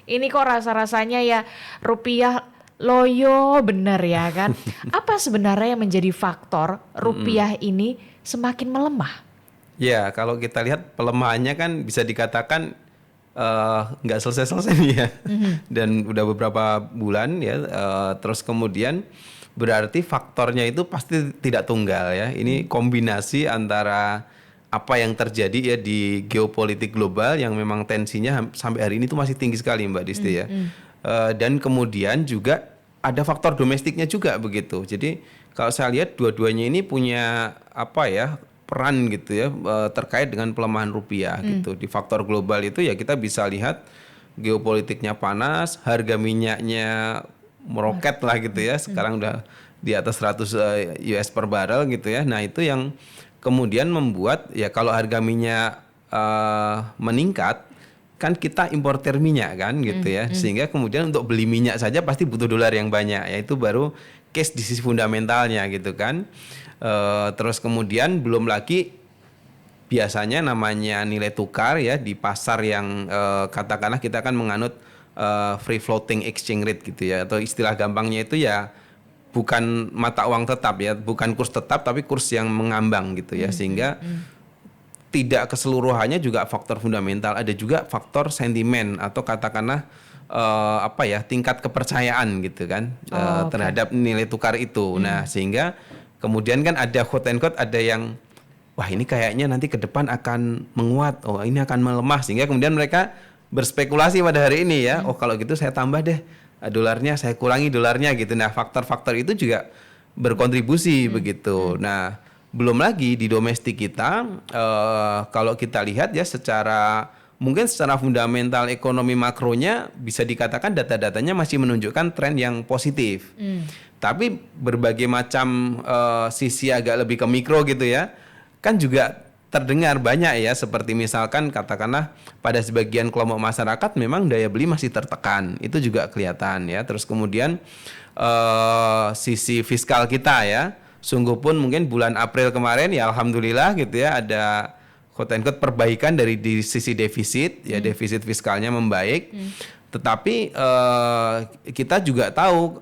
Ini kok rasa-rasanya ya rupiah loyo bener ya kan. Apa sebenarnya yang menjadi faktor rupiah ini semakin melemah? Ya, kalau kita lihat pelemahannya kan bisa dikatakan nggak selesai-selesai nih ya. Dan udah beberapa bulan ya. Terus kemudian berarti faktornya itu pasti tidak tunggal ya. Ini kombinasi antara apa yang terjadi ya di geopolitik global yang memang tensinya sampai hari ini tuh masih tinggi sekali Mbak Disti ya. Dan kemudian juga ada faktor domestiknya juga begitu. Jadi kalau saya lihat dua-duanya ini punya apa ya peran gitu ya terkait dengan pelemahan rupiah gitu. Di faktor global itu ya kita bisa lihat geopolitiknya panas, harga minyaknya meroket lah gitu ya. Sekarang udah di atas 100 US per barrel gitu ya. Nah, itu yang kemudian membuat ya kalau harga minyak meningkat kan kita importer minyak kan gitu ya. Sehingga kemudian untuk beli minyak saja pasti butuh dolar yang banyak. Yaitu baru case di sisi fundamentalnya gitu kan. Terus kemudian belum lagi biasanya namanya nilai tukar ya di pasar yang katakanlah kita kan menganut free floating exchange rate gitu ya, atau istilah gampangnya itu ya bukan mata uang tetap ya, bukan kurs tetap tapi kurs yang mengambang gitu ya, sehingga tidak keseluruhannya juga faktor fundamental, ada juga faktor sentimen atau katakanlah apa ya tingkat kepercayaan gitu kan terhadap nilai tukar itu. Nah, sehingga kemudian kan ada quote and quote ada yang wah ini kayaknya nanti ke depan akan menguat, oh ini akan melemah, sehingga kemudian mereka berspekulasi pada hari ini ya, oh kalau gitu saya tambah deh dolarnya, saya kurangi dolarnya gitu. Nah, faktor-faktor itu juga berkontribusi begitu. Nah, belum lagi di domestik kita kalau kita lihat ya mungkin secara fundamental ekonomi makronya bisa dikatakan data-datanya masih menunjukkan tren yang positif. Tapi berbagai macam sisi agak lebih ke mikro gitu ya, kan juga terdengar banyak ya, seperti misalkan katakanlah pada sebagian kelompok masyarakat memang daya beli masih tertekan, itu juga kelihatan ya. Terus kemudian sisi fiskal kita ya, sungguh pun mungkin bulan April kemarin ya alhamdulillah gitu ya ada quote and quote perbaikan dari di sisi defisit ya, defisit fiskalnya membaik. Tetapi kita juga tahu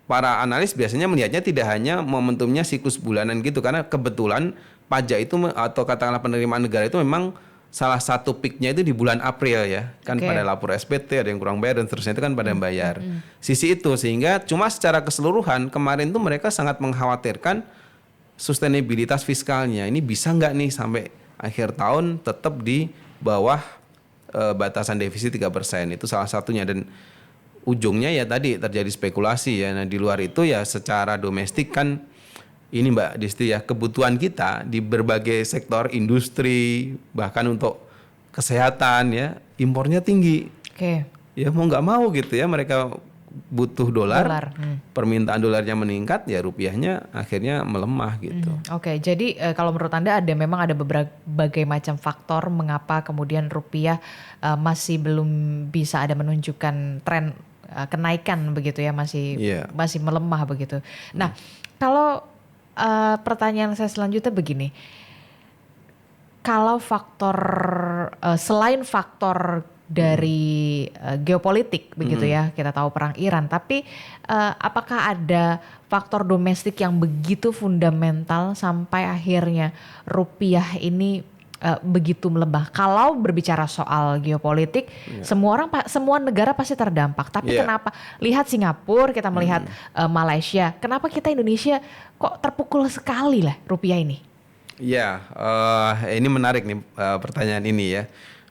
para analis biasanya melihatnya tidak hanya momentumnya siklus bulanan gitu, karena kebetulan pajak itu atau katakanlah penerimaan negara itu memang salah satu peaknya itu di bulan April ya, kan pada lapor SPT ada yang kurang bayar dan seterusnya itu kan pada bayar sisi itu, sehingga cuma secara keseluruhan kemarin tuh mereka sangat mengkhawatirkan sustainabilitas fiskalnya ini bisa nggak nih sampai akhir tahun tetap di bawah batasan defisit 3%, itu salah satunya. Dan ujungnya ya tadi terjadi spekulasi ya. Nah, di luar itu ya secara domestik kan ini Mbak Disti ya, kebutuhan kita di berbagai sektor industri bahkan untuk kesehatan ya impornya tinggi. Ya mau nggak mau gitu ya, mereka butuh dolar. Permintaan dolarnya meningkat ya rupiahnya akhirnya melemah gitu. Jadi kalau menurut Anda memang ada berbagai macam faktor mengapa kemudian rupiah masih belum bisa ada menunjukkan tren kenaikan begitu ya, masih melemah begitu. Nah, kalau pertanyaan saya selanjutnya begini, kalau faktor selain faktor dari geopolitik begitu ya, kita tahu perang Iran, tapi apakah ada faktor domestik yang begitu fundamental sampai akhirnya rupiah ini begitu melemah? Kalau berbicara soal geopolitik, semua negara pasti terdampak. Tapi kenapa lihat Singapura, kita melihat Malaysia, kenapa kita Indonesia kok terpukul sekali lah rupiah ini? Ya, ini menarik nih pertanyaan ini ya.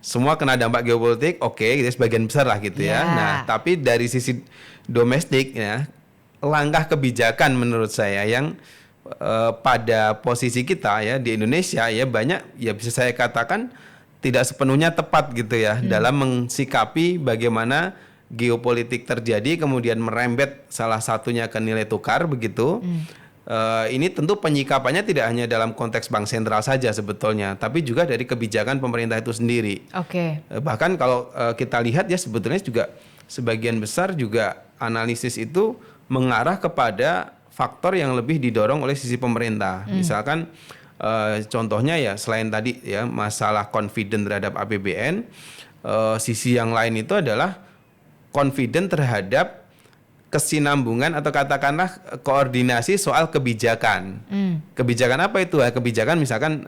Semua kena dampak geopolitik, gitu, sebagian besar lah gitu ya. Nah, tapi dari sisi domestik ya, langkah kebijakan menurut saya yang pada posisi kita ya di Indonesia ya banyak ya bisa saya katakan tidak sepenuhnya tepat gitu ya dalam mensikapi bagaimana geopolitik terjadi kemudian merembet salah satunya ke nilai tukar begitu. Ini tentu penyikapannya tidak hanya dalam konteks bank sentral saja sebetulnya, tapi juga dari kebijakan pemerintah itu sendiri. Bahkan kalau kita lihat ya sebetulnya juga sebagian besar juga analisis itu mengarah kepada faktor yang lebih didorong oleh sisi pemerintah. Misalkan contohnya ya selain tadi ya masalah confident terhadap APBN, sisi yang lain itu adalah confident terhadap kesinambungan atau katakanlah koordinasi soal kebijakan. Kebijakan apa itu? Kebijakan misalkan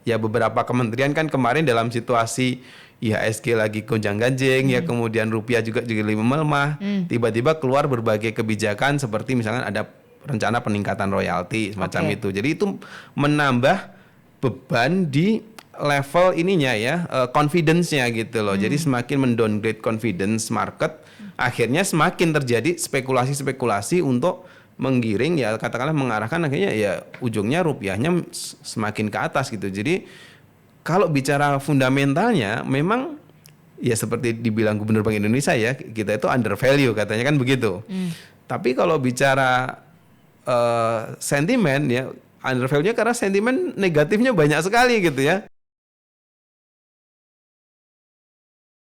ya beberapa kementerian kan kemarin dalam situasi IHSG lagi gonjang-ganjing ya, kemudian rupiah juga lebih melemah, tiba-tiba keluar berbagai kebijakan seperti misalkan ada rencana peningkatan royalti semacam itu. Jadi itu menambah beban di level ininya ya, confidence-nya gitu loh. Jadi semakin mendowngrade confidence market, akhirnya semakin terjadi spekulasi-spekulasi untuk menggiring ya, katakanlah mengarahkan akhirnya ya ujungnya rupiahnya semakin ke atas gitu. Jadi kalau bicara fundamentalnya memang ya seperti dibilang Gubernur Bank Indonesia ya, kita itu undervalue katanya kan begitu. Tapi kalau bicara sentimen ya, undervalue-nya karena sentimen negatifnya banyak sekali gitu ya.